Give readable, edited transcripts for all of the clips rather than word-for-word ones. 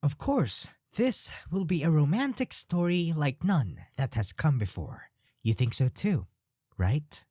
Of course, this will be a romantic story like none that has come before. You think so too, right?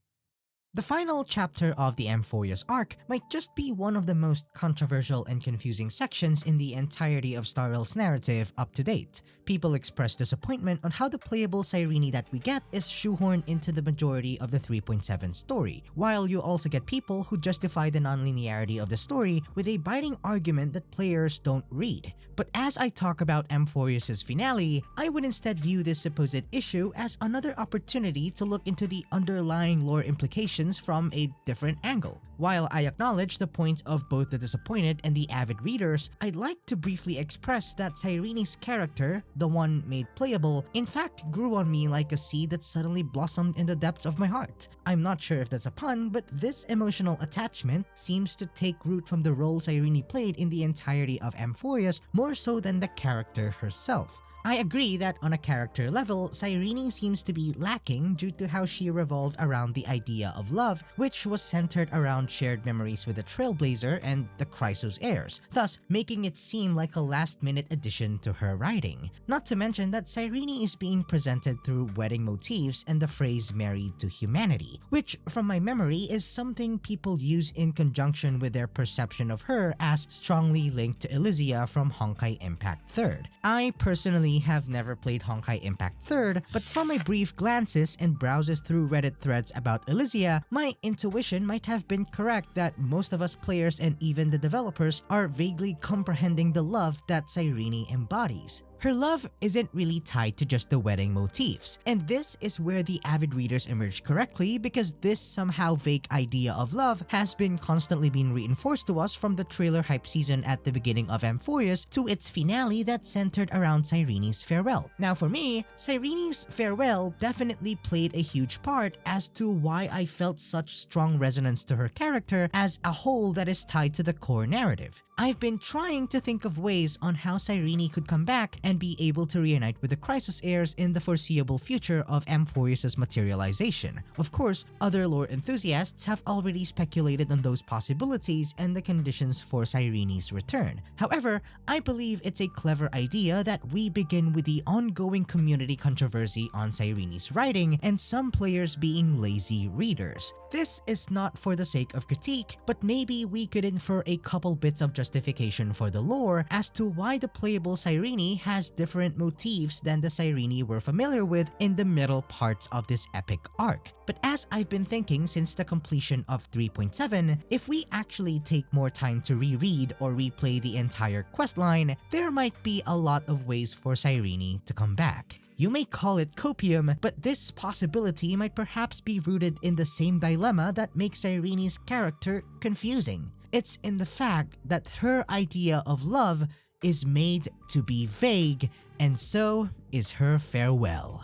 The final chapter of the Amphoreus arc might just be one of the most controversial and confusing sections in the entirety of Star Rail's narrative up to date. People express disappointment on how the playable Cyrene that we get is shoehorned into the majority of the 3.7 story, while you also get people who justify the nonlinearity of the story with a biting argument that players don't read. But as I talk about Amphoreus' finale, I would instead view this supposed issue as another opportunity to look into the underlying lore implications from a different angle. While I acknowledge the point of both the disappointed and the avid readers, I'd like to briefly express that Cyrene's character, the one made playable, in fact grew on me like a seed that suddenly blossomed in the depths of my heart. I'm not sure if that's a pun, but this emotional attachment seems to take root from the role Cyrene played in the entirety of Amphoreus more so than the character herself. I agree that on a character level, Cyrene seems to be lacking due to how she revolved around the idea of love, which was centered around shared memories with the Trailblazer and the Chrysos heirs, thus making it seem like a last-minute addition to her writing. Not to mention that Cyrene is being presented through wedding motifs and the phrase married to humanity, which from my memory is something people use in conjunction with their perception of her as strongly linked to Elysia from Honkai Impact 3rd. I personally have never played Honkai Impact 3rd, but from my brief glances and browses through Reddit threads about Elysia, my intuition might have been correct that most of us players and even the developers are vaguely comprehending the love that Cyrene embodies. Her love isn't really tied to just the wedding motifs, and this is where the avid readers emerge correctly because this somehow vague idea of love has been constantly being reinforced to us from the trailer hype season at the beginning of Amphoreus to its finale that centered around Cyrene's farewell. Now for me, Cyrene's farewell definitely played a huge part as to why I felt such strong resonance to her character as a whole that is tied to the core narrative. I've been trying to think of ways on how Cyrene could come back and be able to reunite with the Chrysos heirs in the foreseeable future of Amphoreus' materialization. Of course, other lore enthusiasts have already speculated on those possibilities and the conditions for Cyrene's return. However, I believe it's a clever idea that we begin with the ongoing community controversy on Cyrene's writing and some players being lazy readers. This is not for the sake of critique, but maybe we could infer a couple bits of justification for the lore as to why the playable Cyrene has different motifs than the Cyrene we're familiar with in the middle parts of this epic arc. But as I've been thinking since the completion of 3.7, if we actually take more time to reread or replay the entire questline, there might be a lot of ways for Cyrene to come back. You may call it copium, but this possibility might perhaps be rooted in the same dilemma that makes Cyrene's character confusing. It's in the fact that her idea of love is made to be vague, and so is her farewell.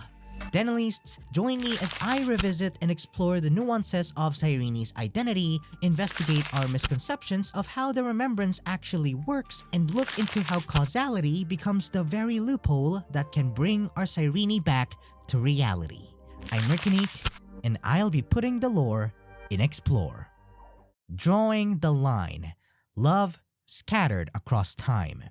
Denalists, join me as I revisit and explore the nuances of Cyrene's identity, investigate our misconceptions of how the remembrance actually works, and look into how causality becomes the very loophole that can bring our Cyrene back to reality. I'm Merkanique, and I'll be putting the lore in Explore. Drawing the line. Love scattered across time.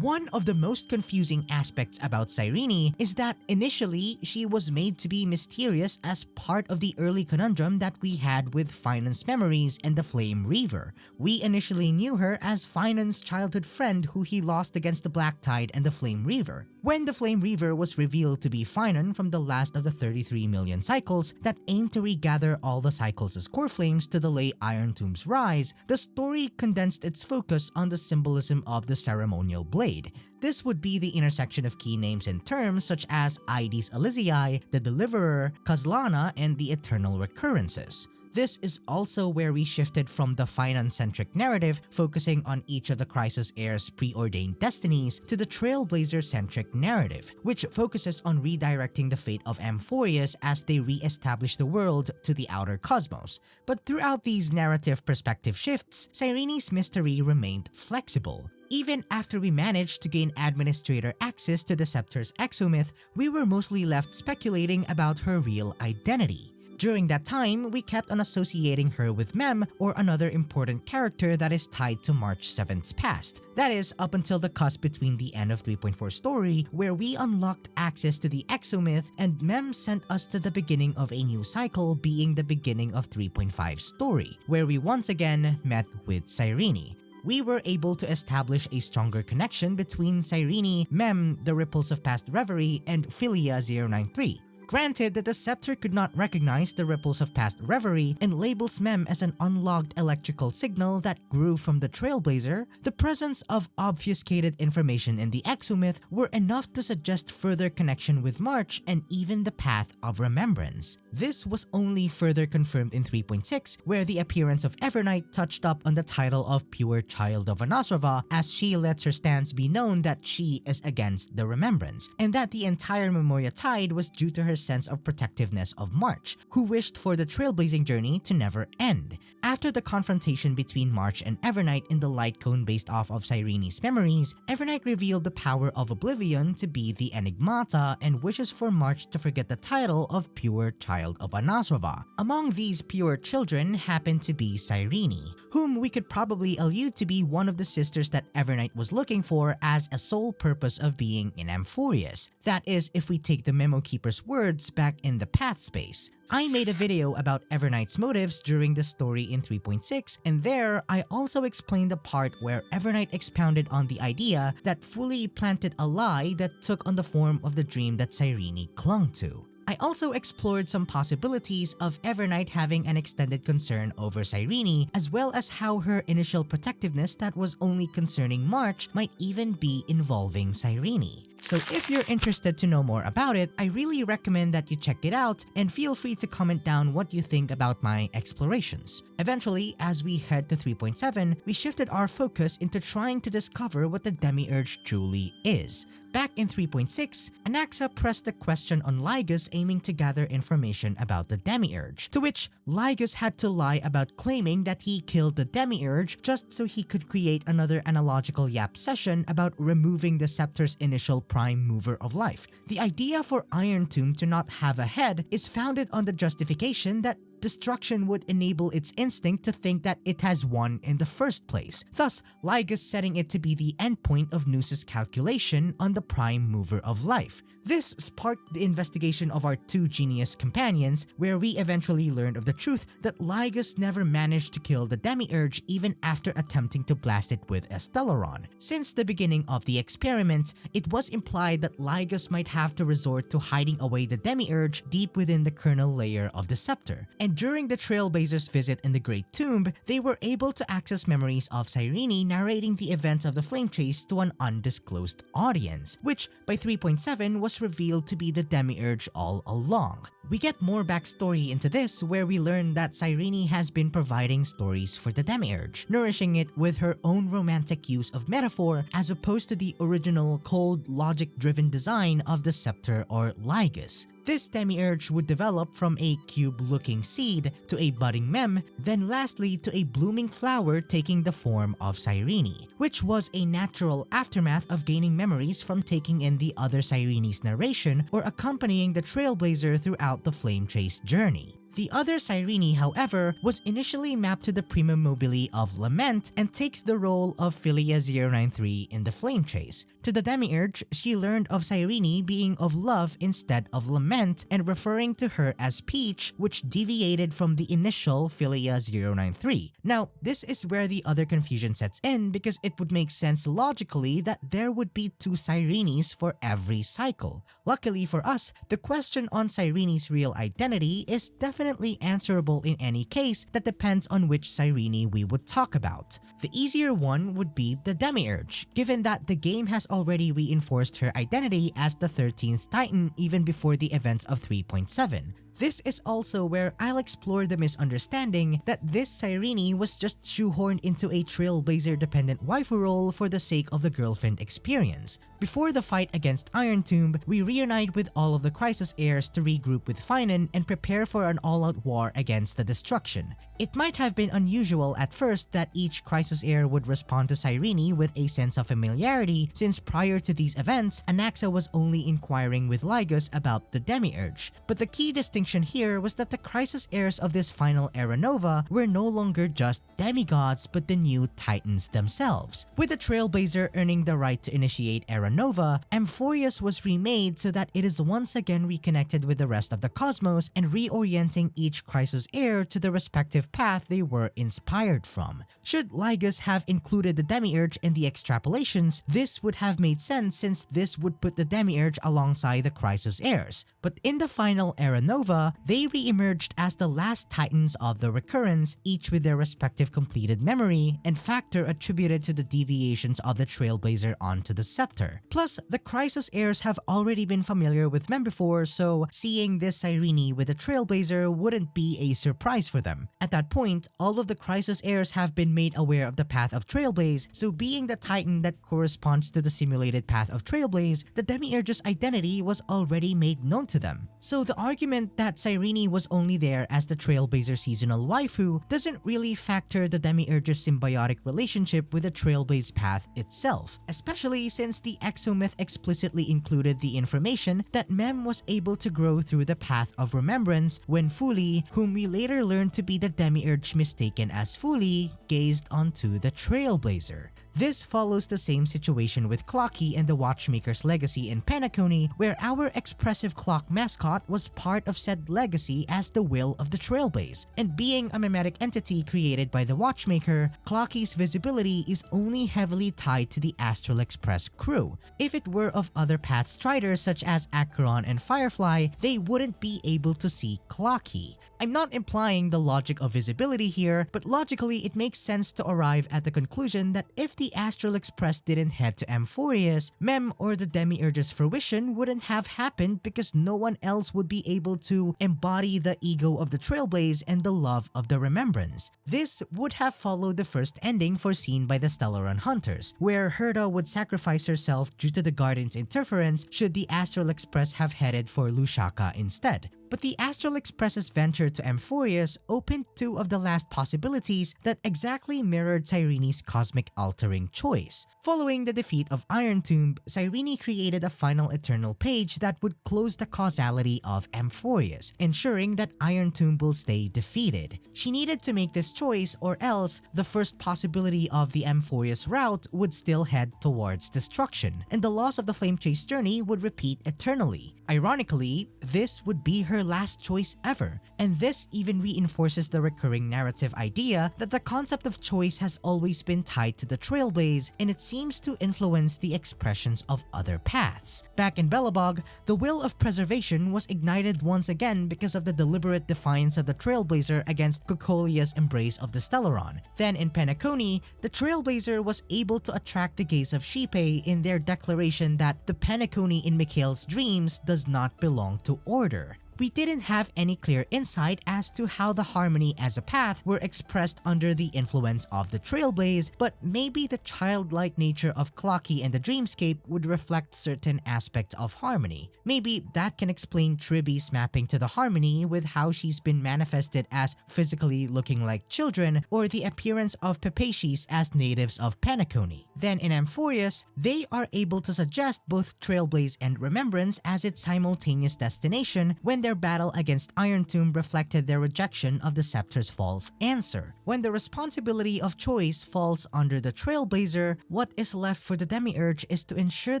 One of the most confusing aspects about Cyrene is that initially she was made to be mysterious as part of the early conundrum that we had with Phainon's memories and the Flame Reaver. We initially knew her as Phainon's childhood friend who he lost against the Black Tide and the Flame Reaver. When the Flame Reaver was revealed to be Phainon from the last of the 33 million cycles that aimed to regather all the cycles' core flames to delay Iron Tomb's rise, the story condensed its focus on the symbolism of the ceremonial blade. This would be the intersection of key names and terms such as Ides Elysiae, the Deliverer, Kozlana, and the Eternal Recurrences. This is also where we shifted from the Phainon-centric narrative focusing on each of the Chrysos heirs' preordained destinies to the Trailblazer-centric narrative, which focuses on redirecting the fate of Amphoreus as they re-establish the world to the outer cosmos. But throughout these narrative perspective shifts, Cyrene's mystery remained flexible. Even after we managed to gain administrator access to the Scepter's exomyth, we were mostly left speculating about her real identity. During that time, we kept on associating her with Mem or another important character that is tied to March 7th's past. That is, up until the cusp between the end of 3.4 story, where we unlocked access to the exomyth and Mem sent us to the beginning of a new cycle, being the beginning of 3.5 story, where we once again met with Cyrene. We were able to establish a stronger connection between Cyrene, Mem, the Ripples of Past Reverie, and Philia 093. Granted that the scepter could not recognize the ripples of past reverie and labels Mem as an unlogged electrical signal that grew from the Trailblazer, the presence of obfuscated information in the exomyth were enough to suggest further connection with March and even the path of remembrance. This was only further confirmed in 3.6, where the appearance of Evernight touched up on the title of Pure Child of Anasrava, as she lets her stance be known that she is against the remembrance, and that the entire Memoria Tide was due to her sense of protectiveness of March, who wished for the trailblazing journey to never end. After the confrontation between March and Evernight in the light cone based off of Cyrene's memories, Evernight revealed the power of Oblivion to be the enigmata and wishes for March to forget the title of Pure Child of Anasrava. Among these pure children happened to be Cyrene, whom we could probably allude to be one of the sisters that Evernight was looking for as a sole purpose of being in Amphoreus. That is, if we take the Memo Keeper's words back in the path space. I made a video about Evernight's motives during the story in 3.6, and there I also explained the part where Evernight expounded on the idea that Fuli planted a lie that took on the form of the dream that Cyrene clung to. I also explored some possibilities of Evernight having an extended concern over Cyrene, as well as how her initial protectiveness that was only concerning March might even be involving Cyrene. So if you're interested to know more about it, I really recommend that you check it out and feel free to comment down what you think about my explorations. Eventually, as we head to 3.7, we shifted our focus into trying to discover what the Demiurge truly is. Back in 3.6, Anaxa pressed the question on Lygus aiming to gather information about the Demiurge, to which Lygus had to lie about claiming that he killed the Demiurge just so he could create another analogical yap session about removing the scepter's initial prime mover of life. The idea for Iron Tomb to not have a head is founded on the justification that destruction would enable its instinct to think that it has won in the first place, thus Lygus setting it to be the endpoint of Noos's calculation on the prime mover of life. This sparked the investigation of our two genius companions, where we eventually learned of the truth that Lygus never managed to kill the Demiurge even after attempting to blast it with a Stellaron. Since the beginning of the experiment, it was implied that Lygus might have to resort to hiding away the Demiurge deep within the kernel layer of the scepter. And during the Trailblazers' visit in the Great Tomb, they were able to access memories of Cyrene narrating the events of the Flame Chase to an undisclosed audience, which by 3.7 was revealed to be the Demiurge all along. We get more backstory into this, where we learn that Cyrene has been providing stories for the Demiurge, nourishing it with her own romantic use of metaphor as opposed to the original cold, logic-driven design of the scepter or lygus. This Demiurge would develop from a cube-looking seed to a budding mem, then lastly to a blooming flower taking the form of Cyrene, which was a natural aftermath of gaining memories from taking in the other Cyrene's narration or accompanying the Trailblazer throughout the Flame Chase journey. The other Cyrene, however, was initially mapped to the Prima Mobile of Lament and takes the role of Philia 093 in the Flame Chase. To the Demiurge, she learned of Cyrene being of love instead of lament and referring to her as Peach, which deviated from the initial Philia 093. Now, this is where the other confusion sets in, because it would make sense logically that there would be two Cyrenes for every cycle. Luckily for us, the question on Cyrene's real identity is definitely answerable in any case. That depends on which Cyrene we would talk about. The easier one would be the Demiurge, given that the game has already reinforced her identity as the 13th Titan even before the events of 3.7. This is also where I'll explore the misunderstanding that this Cyrene was just shoehorned into a Trailblazer-dependent waifu role for the sake of the girlfriend experience. Before the fight against Iron Tomb, we reunite with all of the Chrysos heirs to regroup with phainon and prepare for an all-out war against the destruction. It might have been unusual at first that each Chrysos heir would respond to Cyrene with a sense of familiarity, since prior to these events, Anaxa was only inquiring with Lygus about the Demiurge. But the key distinction here was that the Chrysos heirs of this final era nova were no longer just demigods but the new titans themselves. With the Trailblazer earning the right to initiate era nova, Amphoreus was remade so that it is once again reconnected with the rest of the cosmos and reorienting each Chrysos heir to the respective path they were inspired from. Should Lygus have included the Demiurge in the extrapolations, this would have made sense since this would put the Demiurge alongside the Chrysos heirs. But in the final era nova, they re-emerged as the last titans of the recurrence, each with their respective completed memory and factor attributed to the deviations of the Trailblazer onto the scepter. Plus, the Chrysos heirs have already been familiar with Mem before, so seeing this Cyrene with the Trailblazer wouldn't be a surprise for them. At that point, all of the Chrysos heirs have been made aware of the path of Trailblaze, so being the titan that corresponds to the simulated path of Trailblaze, the Demiurge's identity was already made known to them. So the argument that Cyrene was only there as the Trailblazer seasonal waifu doesn't really factor the Demiurge's symbiotic relationship with the Trailblaze path itself, especially since the exomyth explicitly included the information that Mem was able to grow through the path of remembrance when Fuli, whom we later learned to be the Demiurge mistaken as Fuli, gazed onto the Trailblazer. This follows the same situation with Clocky and the Watchmaker's legacy in Penacony, where our expressive clock mascot was part of said legacy as the will of the Trailblaze, and being a mimetic entity created by the Watchmaker, Clocky's visibility is only heavily tied to the Astral Express crew. If it were of other path striders such as Acheron and Firefly, they wouldn't be able to see Clocky. I'm not implying the logic of visibility here, but logically it makes sense to arrive at the conclusion that if the Astral Express didn't head to Amphoreus, Mem or the Demiurge's fruition wouldn't have happened because no one else would be able to embody the ego of the Trailblaze and the love of the remembrance. This would have followed the first ending foreseen by the Stellaron Hunters, where Herta would sacrifice herself due to the Guardian's interference should the Astral Express have headed for Lushaka instead. But the Astral Express's venture to Amphoreus opened two of the last possibilities that exactly mirrored Cyrene's cosmic altering choice. Following the defeat of Iron Tomb, Cyrene created a final eternal page that would close the causality of Amphoreus, ensuring that Iron Tomb will stay defeated. She needed to make this choice or else the first possibility of the Amphoreus route would still head towards destruction, and the loss of the Flame Chase journey would repeat eternally. Ironically, this would be her last choice ever, and this even reinforces the recurring narrative idea that the concept of choice has always been tied to the Trailblaze, and it seems to influence the expressions of other paths. Back in Belobog, the will of preservation was ignited once again because of the deliberate defiance of the Trailblazer against Cocolia's embrace of the Stellaron. Then in Penacony, the Trailblazer was able to attract the gaze of Shipe in their declaration that the Penacony in Mikhail's dreams does not belong to order. We didn't have any clear insight as to how the harmony as a path were expressed under the influence of the Trailblaze, but maybe the childlike nature of Clocky and the dreamscape would reflect certain aspects of harmony. Maybe that can explain Tribbie's mapping to the harmony with how she's been manifested as physically looking like children, or the appearance of Pepachis as natives of Penacony. Then in Amphoreus, they are able to suggest both Trailblaze and Remembrance as its simultaneous destination when their battle against Iron Tomb reflected their rejection of the Scepter's false answer. When the responsibility of choice falls under the Trailblazer, what is left for the Demiurge is to ensure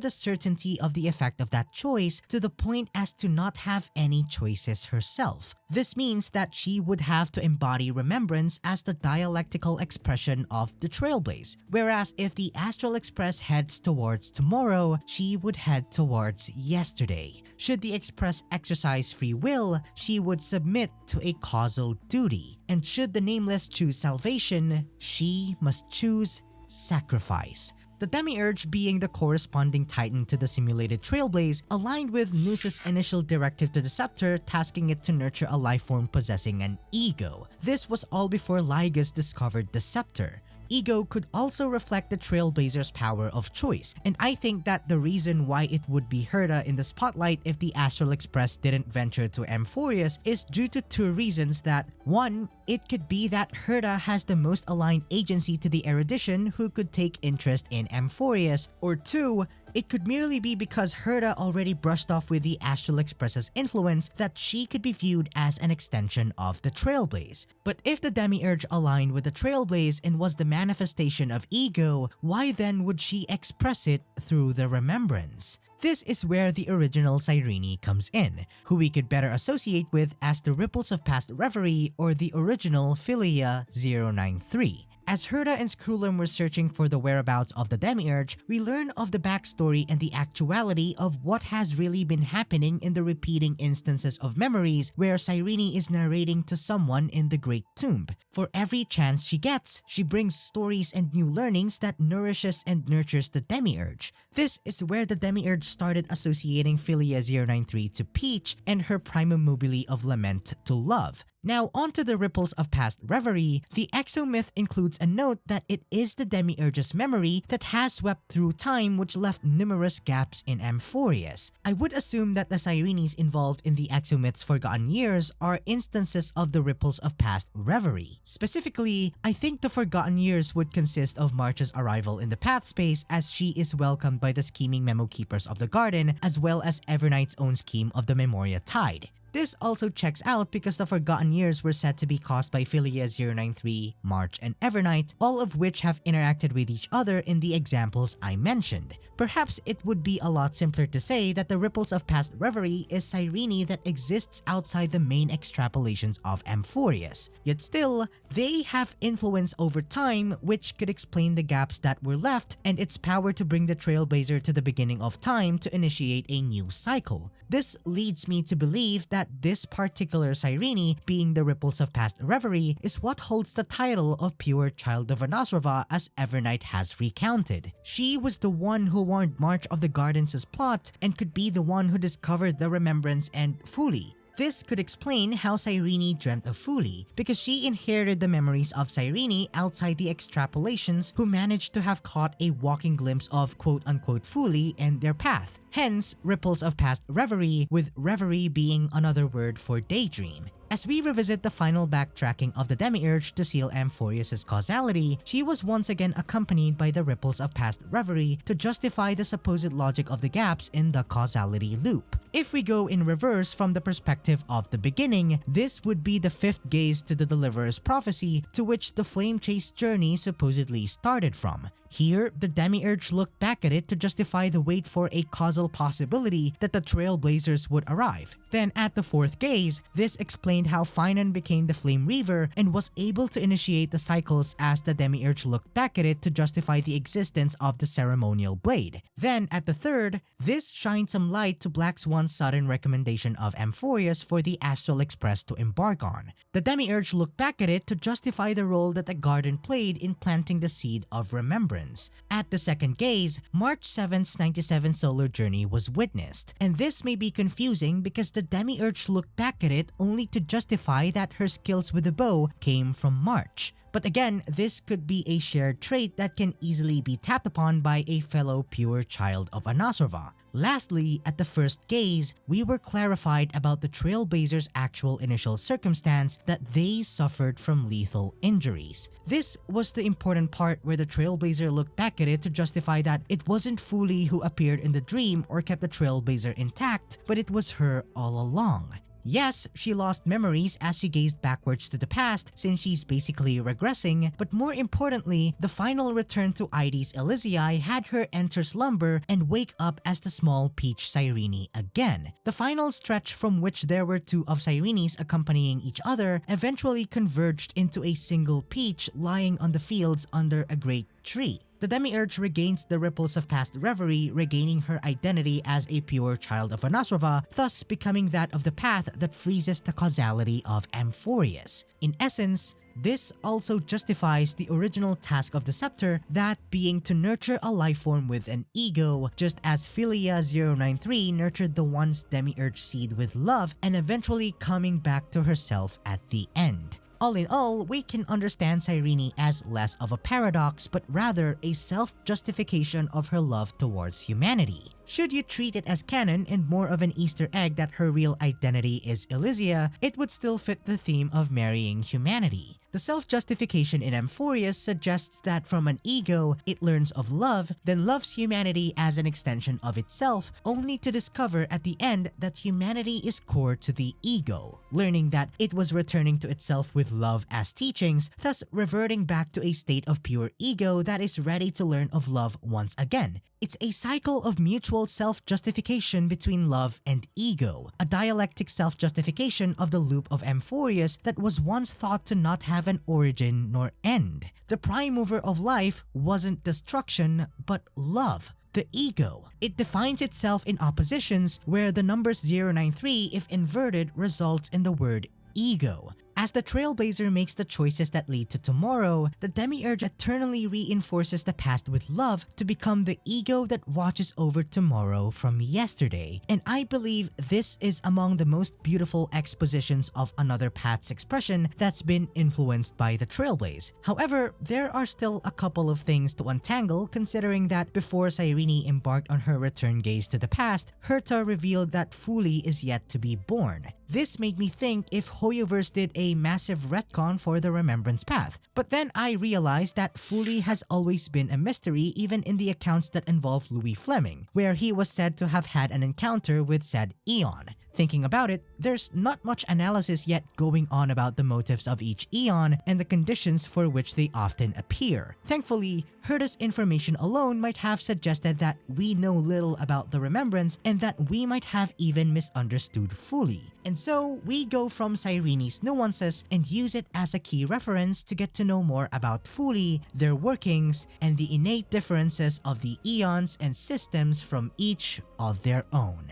the certainty of the effect of that choice to the point as to not have any choices herself. This means that she would have to embody Remembrance as the dialectical expression of the Trailblaze, whereas if the Astral Express heads towards tomorrow, she would head towards yesterday. Should the Express exercise free will, she would submit to a causal duty, and should the Nameless choose salvation, she must choose sacrifice. The Demiurge, being the corresponding titan to the simulated Trailblaze, aligned with Noos's initial directive to the Scepter, tasking it to nurture a lifeform possessing an ego. This was all before Lygus discovered the Scepter. Ego could also reflect the Trailblazer's power of choice, and I think that the reason why it would be Herta in the spotlight if the Astral Express didn't venture to Amphoreus is due to two reasons. That one, it could be that Herta has the most aligned agency to the erudition who could take interest in Amphoreus, or two, it could merely be because Herta already brushed off with the Astral Express's influence that she could be viewed as an extension of the Trailblaze. But if the Demiurge aligned with the Trailblaze and was the manifestation of ego, why then would she express it through the Remembrance? This is where the original Cyrene comes in, who we could better associate with as the Ripples of Past Reverie or the original Philia 093. As Herta and Skrullum were searching for the whereabouts of the Demiurge, we learn of the backstory and the actuality of what has really been happening in the repeating instances of memories where Cyrene is narrating to someone in the Great Tomb. For every chance she gets, she brings stories and new learnings that nourishes and nurtures the Demiurge. This is where the Demiurge started associating Philia 093 to Peach and her primum mobile of lament to love. Now onto the Ripples of Past Reverie, the exomyth includes a note that it is the Demiurge's memory that has swept through time, which left numerous gaps in Amphoreus. I would assume that the Cyrenes involved in the exomyth's Forgotten Years are instances of the Ripples of Past Reverie. Specifically, I think the Forgotten Years would consist of March's arrival in the Path Space as she is welcomed by the scheming Memo Keepers of the Garden, as well as Evernight's own scheme of the Memoria Tide. This also checks out because the Forgotten Years were said to be caused by Philia 093, March, and Evernight, all of which have interacted with each other in the examples I mentioned. Perhaps it would be a lot simpler to say that the Ripples of Past Reverie is Cyrene that exists outside the main extrapolations of Amphoreus. Yet still, they have influence over time, which could explain the gaps that were left and its power to bring the Trailblazer to the beginning of time to initiate a new cycle. This leads me to believe that this particular Cyrene, being the Ripples of Past Reverie, is what holds the title of Pure Child of Anasrava, as Evernight has recounted. She was the one who warned March of the Gardens' plot and could be the one who discovered the Remembrance and Fuli. This could explain how Cyrene dreamt of Fuli, because she inherited the memories of Cyrene outside the extrapolations who managed to have caught a walking glimpse of quote-unquote Fuli and their path. Hence, Ripples of Past Reverie, with reverie being another word for daydream. As we revisit the final backtracking of the Demiurge to seal Amphoreus' causality, she was once again accompanied by the Ripples of Past Reverie to justify the supposed logic of the gaps in the causality loop. If we go in reverse from the perspective of the beginning, this would be the fifth gaze to the Deliverer's prophecy to which the flame chase journey supposedly started from. Here, the Demiurge looked back at it to justify the wait for a causal possibility that the Trailblazers would arrive. Then at the fourth gaze, this explained how Phainon became the Flame Reaver and was able to initiate the cycles as the Demiurge looked back at it to justify the existence of the ceremonial blade. Then at the third, this shined some light to Black Swan's sudden recommendation of Amphoreus for the Astral Express to embark on. The Demiurge looked back at it to justify the role that the garden played in planting the seed of remembrance. At the second gaze, March 7th's 97 solar journey was witnessed, and this may be confusing because the Demiurge looked back at it only to justify that her skills with the bow came from March. But again, this could be a shared trait that can easily be tapped upon by a fellow pure child of Anasrava. Lastly, at the first gaze, we were clarified about the Trailblazers' actual initial circumstance that they suffered from lethal injuries. This was the important part where the Trailblazer looked back at it to justify that it wasn't Fuli who appeared in the dream or kept the Trailblazer intact, but it was her all along. Yes, she lost memories as she gazed backwards to the past since she's basically regressing, but more importantly, the final return to Ides Elysiae had her enter slumber and wake up as the small Peach Cyrene again. The final stretch from which there were two of Cyrenes accompanying each other eventually converged into a single Peach lying on the fields under a great tree. The Demiurge regains the Ripples of Past Reverie, regaining her identity as a pure child of Anasrava, thus becoming that of the path that freezes the causality of Amphoreus. In essence, this also justifies the original task of the scepter, that being to nurture a lifeform with an ego, just as Philia 093 nurtured the once Demiurge seed with love and eventually coming back to herself at the end. All in all, we can understand Cyrene as less of a paradox but rather a self-justification of her love towards humanity. Should you treat it as canon and more of an Easter egg that her real identity is Elysia, it would still fit the theme of marrying humanity. The self-justification in Amphoreus suggests that from an ego, it learns of love, then loves humanity as an extension of itself, only to discover at the end that humanity is core to the ego, learning that it was returning to itself with love as teachings, thus reverting back to a state of pure ego that is ready to learn of love once again. It's a cycle of mutual self-justification between love and ego, a dialectic self-justification of the loop of Amphoreus that was once thought to not have an origin nor end. The prime mover of life wasn't destruction, but love. The ego. It defines itself in oppositions where the numbers 093, if inverted, results in the word ego. As the Trailblazer makes the choices that lead to tomorrow, the demiurge eternally reinforces the past with love to become the ego that watches over tomorrow from yesterday. And I believe this is among the most beautiful expositions of another path's expression that's been influenced by the Trailblaze. However, there are still a couple of things to untangle, considering that before Cyrene embarked on her return gaze to the past, Herta revealed that Fuli is yet to be born. This made me think if Hoyoverse did a massive retcon for the Remembrance path, but then I realized that Fuli has always been a mystery even in the accounts that involve Louis Fleming, where he was said to have had an encounter with said Aeon. Thinking about it, there's not much analysis yet going on about the motives of each Aeon and the conditions for which they often appear. Thankfully, Herta's information alone might have suggested that we know little about the Remembrance and that we might have even misunderstood Fuli. And so, we go from Cyrene's nuances and use it as a key reference to get to know more about Fuli, their workings, and the innate differences of the Aeons and systems from each of their own.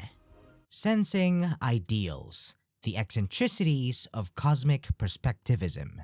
Sensing Ideals, the Eccentricities of Cosmic Perspectivism.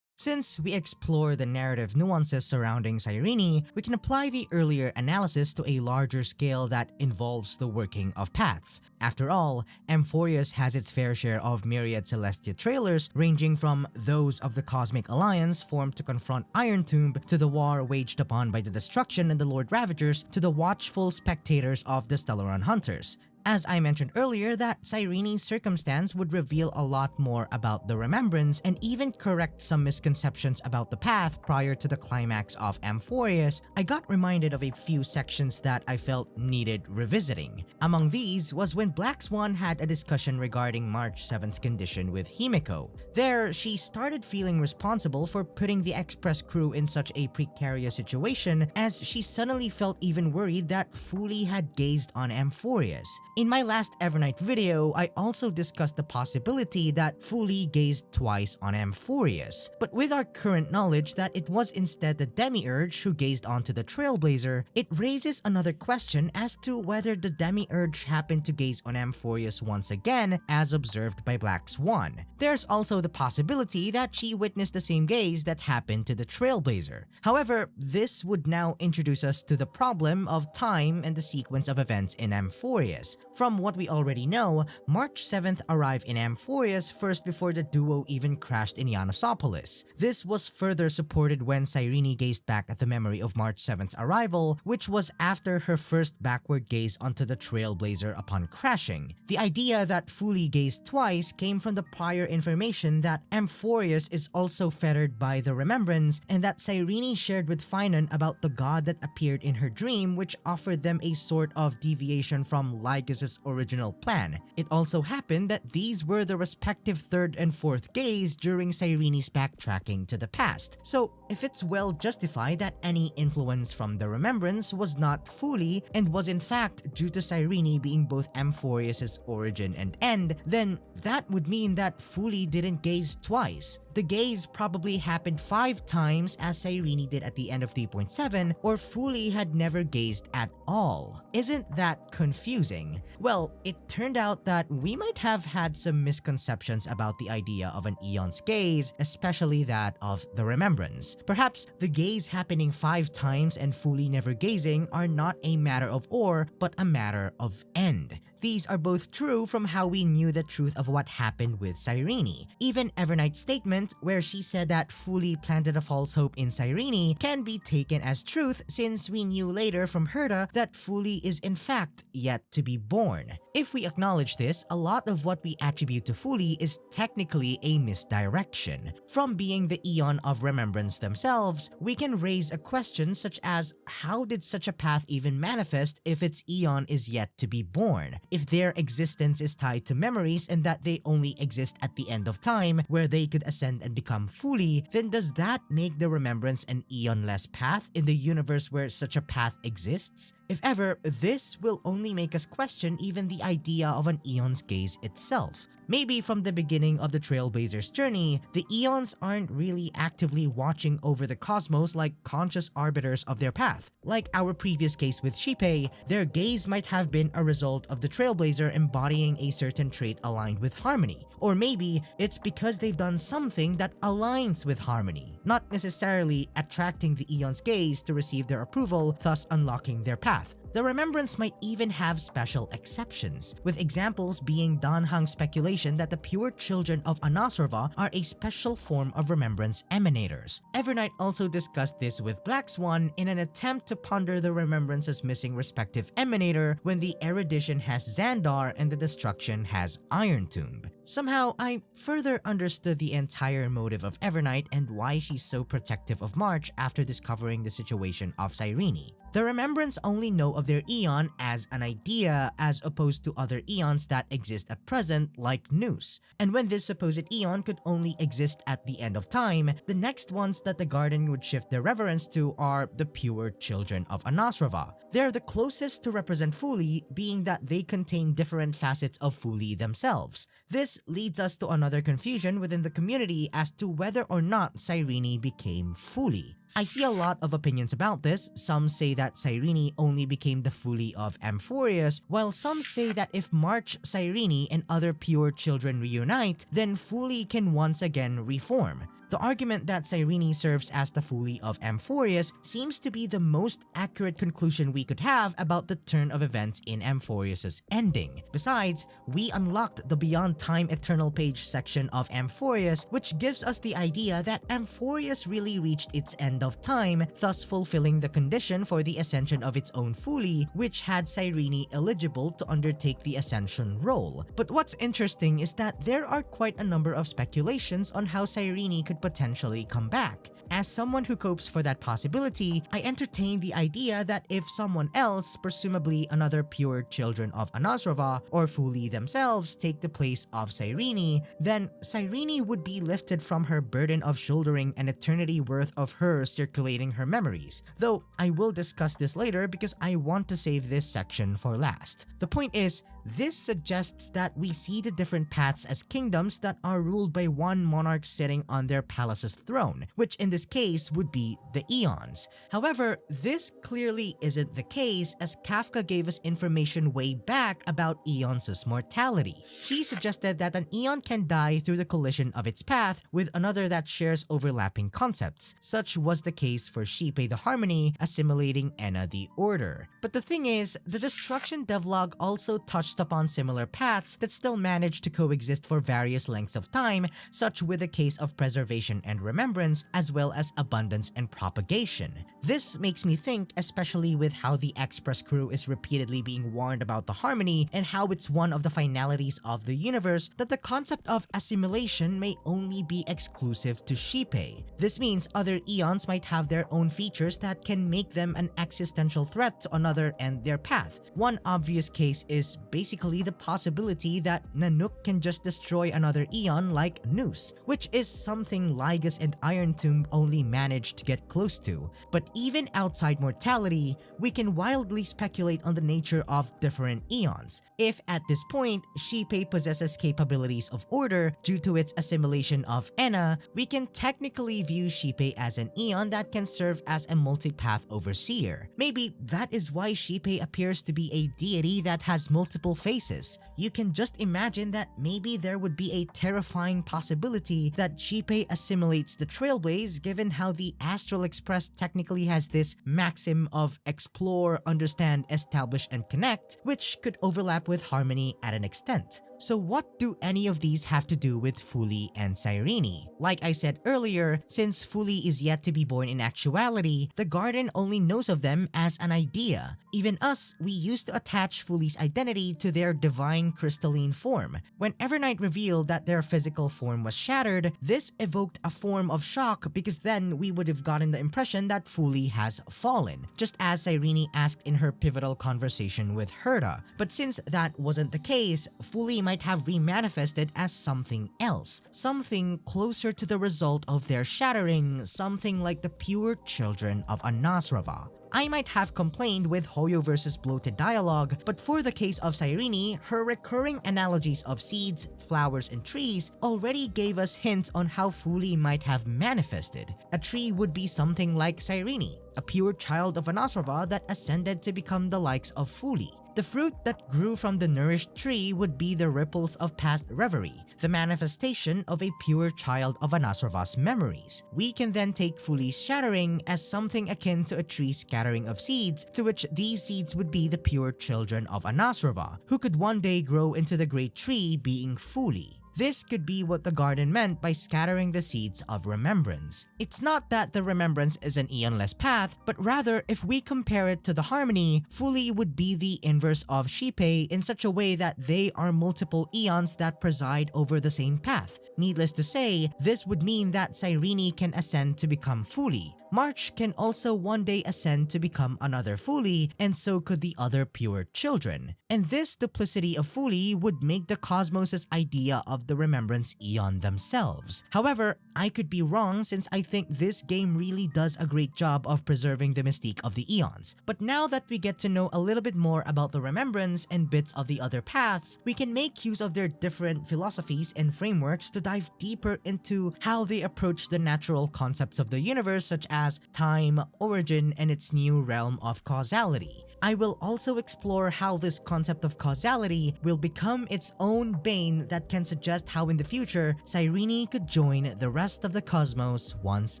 Since we explore the narrative nuances surrounding Cyrene, we can apply the earlier analysis to a larger scale that involves the working of paths. After all, Amphoreus has its fair share of myriad celestial trailers, ranging from those of the Cosmic Alliance formed to confront Iron Tomb, to the war waged upon by the Destruction and the Lord Ravagers, to the watchful spectators of the Stellaron Hunters. As I mentioned earlier, that Cyrene's circumstance would reveal a lot more about the Remembrance and even correct some misconceptions about the path prior to the climax of Amphoreus, I got reminded of a few sections that I felt needed revisiting. Among these was when Black Swan had a discussion regarding March 7th's condition with Himiko. There, she started feeling responsible for putting the Express crew in such a precarious situation, as she suddenly felt even worried that Fuli had gazed on Amphoreus. In my last Evernight video, I also discussed the possibility that Fuli gazed twice on Amphoreus, but with our current knowledge that it was instead the Demiurge who gazed onto the Trailblazer, it raises another question as to whether the Demiurge happened to gaze on Amphoreus once again as observed by Black Swan. There's also the possibility that she witnessed the same gaze that happened to the Trailblazer. However, this would now introduce us to the problem of time and the sequence of events in Amphoreus. From what we already know, March 7th arrived in Amphoreus first before the duo even crashed in Yanosopolis. This was further supported when Cyrene gazed back at the memory of March 7th's arrival, which was after her first backward gaze onto the Trailblazer upon crashing. The idea that Fuli gazed twice came from the prior information that Amphoreus is also fettered by the Remembrance, and that Cyrene shared with Phainon about the god that appeared in her dream, which offered them a sort of deviation from Lygus' original plan. It also happened that these were the respective third and fourth gaze during Cyrene's backtracking to the past. So if it's well justified that any influence from the Remembrance was not Fuli and was in fact due to Cyrene being both Amphoreus' origin and end, then that would mean that Fuli didn't gaze twice. The gaze probably happened 5 times as Cyrene did at the end of 3.7, or Fuli had never gazed at all. Isn't that confusing? Well, it turned out that we might have had some misconceptions about the idea of an Aeon's gaze, especially that of the Remembrance. Perhaps the gaze happening 5 times and Fuli never gazing are not a matter of or, but a matter of end. These are both true from how we knew the truth of what happened with Cyrene. Even Evernight's statement, where she said that Fuli planted a false hope in Cyrene, can be taken as truth since we knew later from Herta that Fuli is in fact yet to be born. If we acknowledge this, a lot of what we attribute to Fuli is technically a misdirection. From being the Aeon of Remembrance themselves, we can raise a question such as how did such a path even manifest if its Aeon is yet to be born? If their existence is tied to memories and that they only exist at the end of time where they could ascend and become Fuli, then does that make the Remembrance an Aeon-less path in the universe where such a path exists? If ever, this will only make us question even the idea of an Aeon's gaze itself. Maybe from the beginning of the Trailblazer's journey, the Aeons aren't really actively watching over the cosmos like conscious arbiters of their path. Like our previous case with Xipe, their gaze might have been a result of the Trailblazer embodying a certain trait aligned with harmony. Or maybe it's because they've done something that aligns with harmony, not necessarily attracting the Aeon's gaze to receive their approval, thus unlocking their path. The Remembrance might even have special exceptions, with examples being Danhang's speculation that the pure children of Anasarva are a special form of Remembrance emanators. Evernight also discussed this with Black Swan in an attempt to ponder the Remembrance's missing respective emanator when the Erudition has Xandar and the Destruction has Iron Tomb. Somehow, I further understood the entire motive of Evernight and why she's so protective of March after discovering the situation of Cyrene. The Remembrance only know of their Aeon as an idea as opposed to other Aeons that exist at present like Nous. And when this supposed Aeon could only exist at the end of time, the next ones that the Garden would shift their reverence to are the pure children of Anasrava. They're the closest to represent Fuli, being that they contain different facets of Fuli themselves. This leads us to another confusion within the community as to whether or not Cyrene became Fuli. I see a lot of opinions about this. Some say that Cyrene only became the Fuli of Amphoreus, while some say that if March, Cyrene, and other pure children reunite, then Fuli can once again reform. The argument that Cyrene serves as the Fuli of Amphoreus seems to be the most accurate conclusion we could have about the turn of events in Amphoreus' ending. Besides, we unlocked the Beyond Time Eternal page section of Amphoreus, which gives us the idea that Amphoreus really reached its end of time, thus fulfilling the condition for the ascension of its own Fuli, which had Cyrene eligible to undertake the ascension role. But what's interesting is that there are quite a number of speculations on how Cyrene could potentially come back. As someone who copes for that possibility, I entertain the idea that if someone else, presumably another pure children of Anasrava or Fuli themselves, take the place of Cyrene, then Cyrene would be lifted from her burden of shouldering an eternity worth of her circulating her memories. Though I will discuss this later because I want to save this section for last. The point is, this suggests that we see the different paths as kingdoms that are ruled by one monarch sitting on their palace's throne, which in this case would be the Aeons. However, this clearly isn't the case as Kafka gave us information way back about Aeons' mortality. She suggested that an Aeon can die through the collision of its path with another that shares overlapping concepts. Such was the case for Xipe the Harmony assimilating Enna the Order. But the thing is, the Destruction devlog also touched upon similar paths that still managed to coexist for various lengths of time, such with the case of Preservation and Remembrance, as well as Abundance and Propagation. This makes me think, especially with how the Express crew is repeatedly being warned about the Harmony and how it's one of the finalities of the universe, that the concept of assimilation may only be exclusive to Xipe. This means other Aeons might have their own features that can make them an existential threat to another and their path. One obvious case is basically the possibility that Nanook can just destroy another Aeon like Nous, which is something Lygus and Iron Tomb only managed to get close to. But even outside mortality, we can wildly speculate on the nature of different Aeons. If at this point, Xipe possesses capabilities of order due to its assimilation of Enna, we can technically view Xipe as an Aeon that can serve as a multipath overseer. Maybe that is why Xipe appears to be a deity that has multiple faces. You can just imagine that maybe there would be a terrifying possibility that Xipe assimilates the Trailblaze, given how the Astral Express technically has this maxim of explore, understand, establish, and connect, which could overlap with harmony at an extent. So what do any of these have to do with Fuli and Cyrene? Like I said earlier, since Fuli is yet to be born in actuality, the garden only knows of them as an idea. Even us, we used to attach Fuli's identity to their divine crystalline form. When Evernight revealed that their physical form was shattered, this evoked a form of shock because then we would have gotten the impression that Fuli has fallen, just as Cyrene asked in her pivotal conversation with Herta. But since that wasn't the case, Fuli might have remanifested as something else, something closer to the result of their shattering, something like the pure children of Anasrava. I might have complained with hoyoverse's bloated dialogue, but for the case of Cyrene, her recurring analogies of seeds, flowers, and trees already gave us hints on how Fuli might have manifested. A tree would be something like Cyrene, a pure child of Anasrava that ascended to become the likes of Fuli. The fruit that grew from the nourished tree would be the ripples of past reverie, the manifestation of a pure child of Anasrava's memories. We can then take Fuli's shattering as something akin to a tree's scattering of seeds, to which these seeds would be the pure children of Anasrava, who could one day grow into the great tree being Fuli. This could be what the garden meant by scattering the seeds of remembrance. It's not that the remembrance is an eonless path, but rather if we compare it to the harmony, Fuli would be the inverse of Shipe in such a way that they are multiple eons that preside over the same path. Needless to say, this would mean that Cyrene can ascend to become Fuli. March can also one day ascend to become another Fuli, and so could the other pure children. And this duplicity of Fuli would make the cosmos' idea of the remembrance eon themselves. However, I could be wrong since I think this game really does a great job of preserving the mystique of the eons. But now that we get to know a little bit more about the remembrance and bits of the other paths, we can make use of their different philosophies and frameworks to dive deeper into how they approach the natural concepts of the universe, such as time, origin, and its new realm of causality. I will also explore how this concept of causality will become its own bane that can suggest how in the future, Cyrene could join the rest of the cosmos once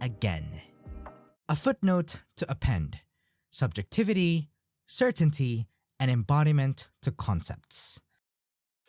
again. A footnote to append: subjectivity, certainty, and embodiment to concepts.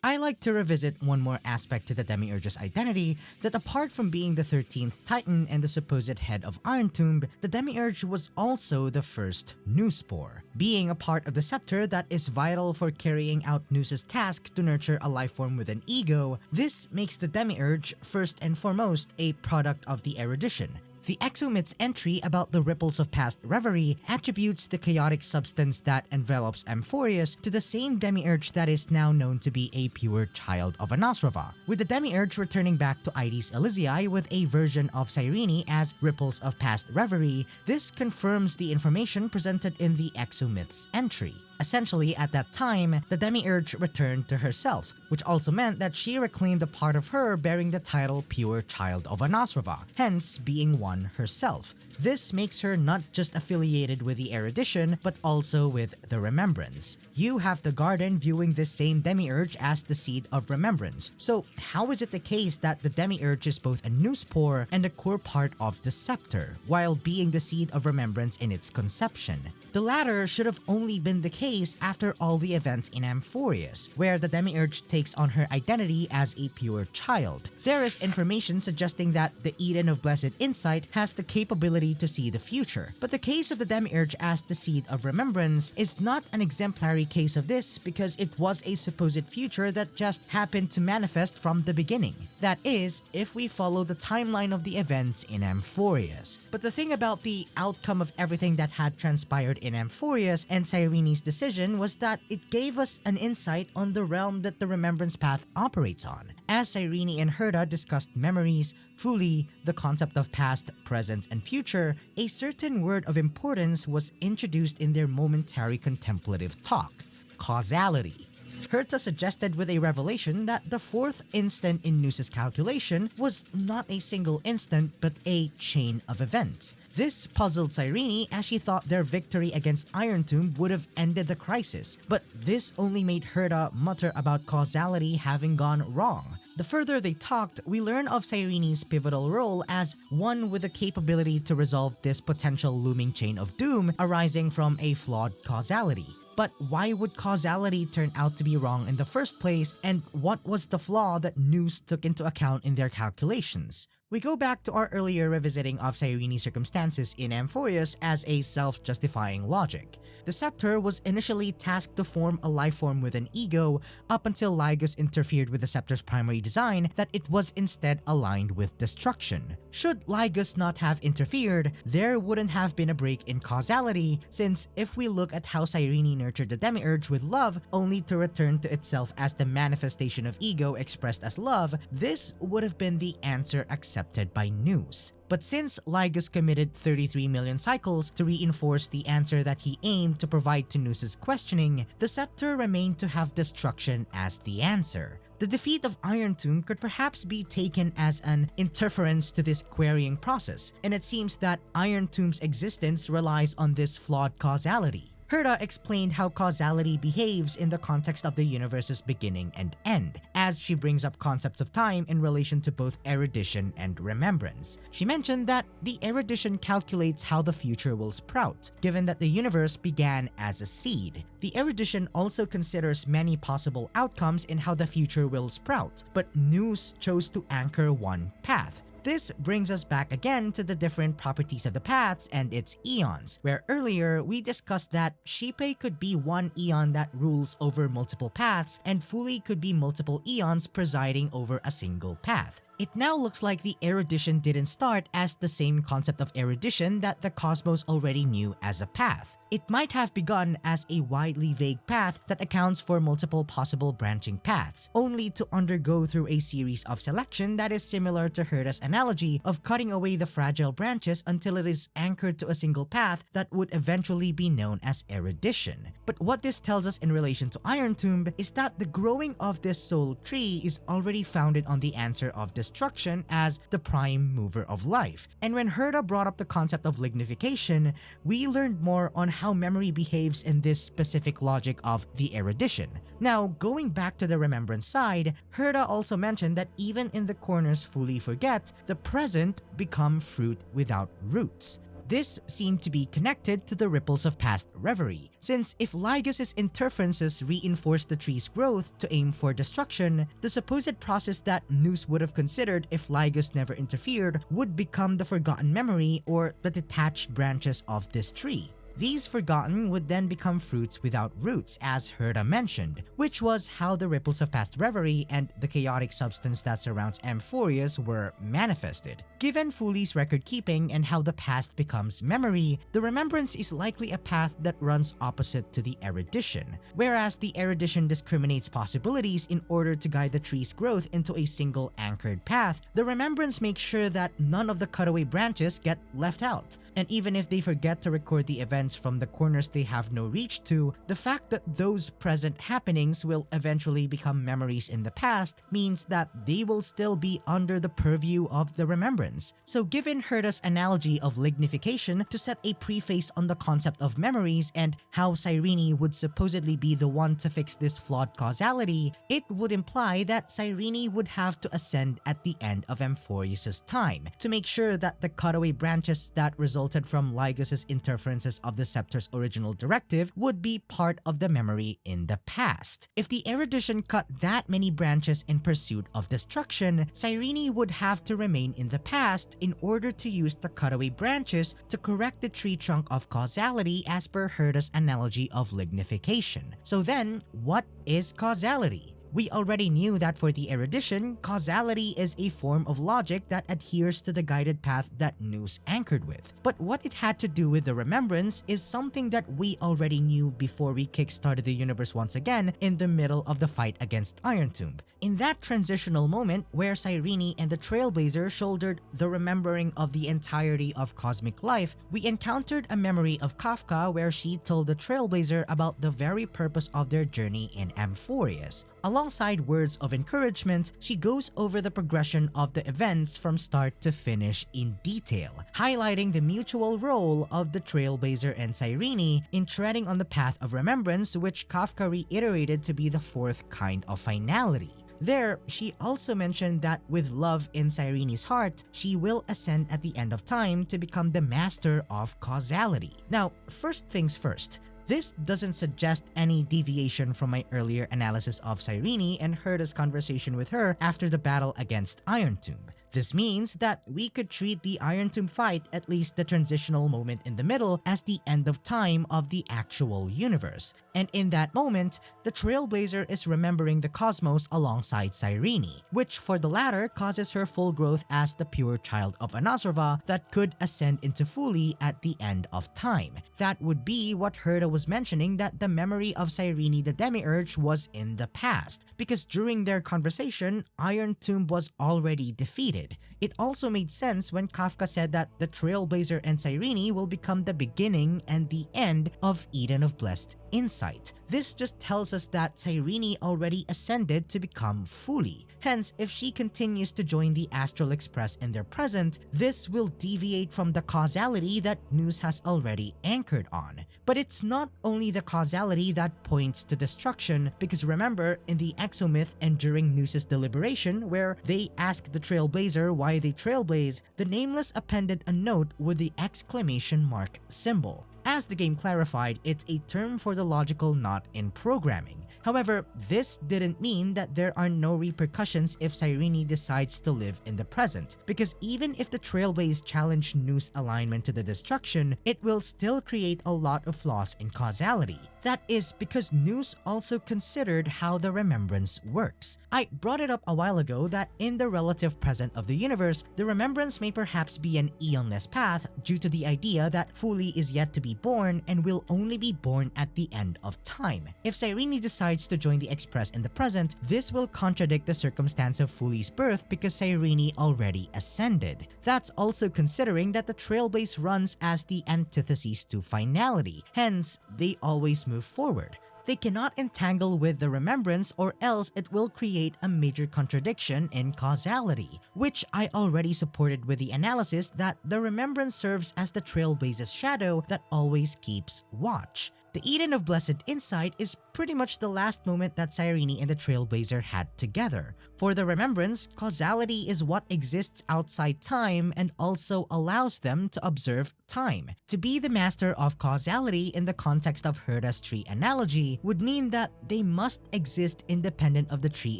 I like to revisit one more aspect to the Demiurge's identity, that apart from being the 13th Titan and the supposed head of Iron Tomb, the Demiurge was also the first Noospore. Being a part of the scepter that is vital for carrying out Noos's task to nurture a lifeform with an ego, this makes the Demiurge first and foremost a product of the erudition. The Exomyth's entry about the ripples of past reverie attributes the chaotic substance that envelops Amphoreus to the same Demiurge that is now known to be a pure child of Anasrava, with the Demiurge returning back to Aedes Elysiae with a version of Cyrene as ripples of past reverie. This confirms the information presented in the Exomyth's entry. Essentially, at that time, the Demiurge returned to herself, which also meant that she reclaimed a part of her bearing the title Pure Child of Anasrava, hence being one herself. This makes her not just affiliated with the erudition, but also with the remembrance. You have the garden viewing this same Demiurge as the seed of remembrance. So how is it the case that the Demiurge is both a Noospore and a core part of the scepter, while being the seed of remembrance in its conception? The latter should have only been the case after all the events in Amphoreus, where the Demiurge takes on her identity as a pure child. There is information suggesting that the Eden of Blessed Insight has the capability to see the future, but the case of the Demiurge as the seed of remembrance is not an exemplary case of this because it was a supposed future that just happened to manifest from the beginning. That is, if we follow the timeline of the events in Amphoreus. But the thing about the outcome of everything that had transpired in Amphoreus and Cyrene's decision was that it gave us an insight on the realm that the remembrance path operates on. As Cyrene and Herta discussed memories, Fuli, the concept of past, present, and future, a certain word of importance was introduced in their momentary contemplative talk: causality. Herta suggested with a revelation that the fourth instant in Noos's calculation was not a single instant but a chain of events. This puzzled Cyrene as she thought their victory against Iron Tomb would have ended the crisis, but this only made Herta mutter about causality having gone wrong. The further they talked, we learn of Cyrene's pivotal role as one with the capability to resolve this potential looming chain of doom arising from a flawed causality. But why would causality turn out to be wrong in the first place, and what was the flaw that Nous took into account in their calculations? We go back to our earlier revisiting of Cyrene's circumstances in Amphoreus as a self-justifying logic. The scepter was initially tasked to form a lifeform with an ego up until Lygus interfered with the scepter's primary design that it was instead aligned with destruction. Should Lygus not have interfered, there wouldn't have been a break in causality, since if we look at how Cyrene nurtured the demiurge with love only to return to itself as the manifestation of ego expressed as love, this would have been the answer accepted by Nous. But since Lygus committed 33 million cycles to reinforce the answer that he aimed to provide to Nous's questioning, the scepter remained to have destruction as the answer. The defeat of Iron Tomb could perhaps be taken as an interference to this querying process, and it seems that Iron Tomb's existence relies on this flawed causality. Herta explained how causality behaves in the context of the universe's beginning and end, as she brings up concepts of time in relation to both erudition and remembrance. She mentioned that the erudition calculates how the future will sprout, given that the universe began as a seed. The erudition also considers many possible outcomes in how the future will sprout, but Nous chose to anchor one path. This brings us back again to the different properties of the paths and its eons, where earlier we discussed that Xipe could be one eon that rules over multiple paths, and Fuli could be multiple eons presiding over a single path. It now looks like the erudition didn't start as the same concept of erudition that the cosmos already knew as a path. It might have begun as a widely vague path that accounts for multiple possible branching paths, only to undergo through a series of selection that is similar to Herta's analogy of cutting away the fragile branches until it is anchored to a single path that would eventually be known as erudition. But what this tells us in relation to Iron Tomb is that the growing of this soul tree is already founded on the answer of destruction as the prime mover of life. And when Herta brought up the concept of lignification, we learned more on how memory behaves in this specific logic of the erudition. Now, going back to the remembrance side, Herta also mentioned that even in the corners Fuli forget, the present become fruit without roots. This seemed to be connected to the ripples of past reverie, since if Lygus's interferences reinforced the tree's growth to aim for destruction, the supposed process that Nous would have considered if Lygus never interfered would become the forgotten memory or the detached branches of this tree. These forgotten would then become fruits without roots, as Herta mentioned, which was how the ripples of past reverie and the chaotic substance that surrounds Amphoreus were manifested. Given Fuli's record keeping and how the past becomes memory, the remembrance is likely a path that runs opposite to the erudition. Whereas the erudition discriminates possibilities in order to guide the tree's growth into a single anchored path, the remembrance makes sure that none of the cutaway branches get left out. And even if they forget to record the events from the corners they have no reach to, the fact that those present happenings will eventually become memories in the past means that they will still be under the purview of the remembrance. So given Herta's analogy of lignification to set a preface on the concept of memories and how Cyrene would supposedly be the one to fix this flawed causality, it would imply that Cyrene would have to ascend at the end of Amphoreus' time to make sure that the cutaway branches that resulted from Lygus's interferences of the scepter's original directive would be part of the memory in the past. If the erudition cut that many branches in pursuit of destruction, Cyrene would have to remain in the past in order to use the cutaway branches to correct the tree trunk of causality as per Herta's analogy of lignification. So then, what is causality? We already knew that for the erudition, causality is a form of logic that adheres to the guided path that Nous anchored with. But what it had to do with the remembrance is something that we already knew before we kickstarted the universe once again in the middle of the fight against Iron Tomb. In that transitional moment where Cyrene and the Trailblazer shouldered the remembering of the entirety of cosmic life, we encountered a memory of Kafka where she told the Trailblazer about the very purpose of their journey in Amphoreus. Alongside words of encouragement, she goes over the progression of the events from start to finish in detail, highlighting the mutual role of the Trailblazer and Cyrene in treading on the path of remembrance, which Kafka reiterated to be the fourth kind of finality. There, she also mentioned that with love in Cyrene's heart, she will ascend at the end of time to become the master of causality. Now, first things first, This doesn't suggest any deviation from my earlier analysis of Cyrene and Herta's conversation with her after the battle against Iron Tomb. This means that we could treat the Iron Tomb fight, at least the transitional moment in the middle, as the end of time of the actual universe. And in that moment, the Trailblazer is remembering the cosmos alongside Cyrene, which for the latter causes her full growth as the pure child of Anasarva that could ascend into Fuli at the end of time. That would be what Herta was mentioning, that the memory of Cyrene the Demiurge was in the past, because during their conversation, Iron Tomb was already defeated. It also made sense when Kafka said that the Trailblazer and Cyrene will become the beginning and the end of Eden of Blessed Insight. This just tells us that Cyrene already ascended to become Fuli. Hence, if she continues to join the Astral Express in their present, this will deviate from the causality that Nous has already anchored on. But it's not only the causality that points to destruction, because remember, in the Exomyth and during Nous's deliberation, where they ask the Trailblazer why they trailblaze, the Nameless appended a note with the exclamation mark symbol. As the game clarified, it's a term for the logical knot in programming. However, this didn't mean that there are no repercussions if Cyrene decides to live in the present, because even if the Trailblaze challenge Nous' alignment to the destruction, it will still create a lot of flaws in causality. That is because Nous also considered how the remembrance works. I brought it up a while ago that in the relative present of the universe, the remembrance may perhaps be an eonless path due to the idea that Fuli is yet to be born and will only be born at the end of time. If Cyrene decides to join the Express in the present, this will contradict the circumstance of Fuli's birth because Cyrene already ascended. That's also considering that the Trailblaze runs as the antithesis to finality, hence they always move forward. They cannot entangle with the remembrance or else it will create a major contradiction in causality, which I already supported with the analysis that the remembrance serves as the Trailblaze's shadow that always keeps watch. The Eden of Blessed Insight is pretty much the last moment that Cyrene and the Trailblazer had together. For the remembrance, causality is what exists outside time and also allows them to observe time. To be the master of causality in the context of Herta's tree analogy would mean that they must exist independent of the tree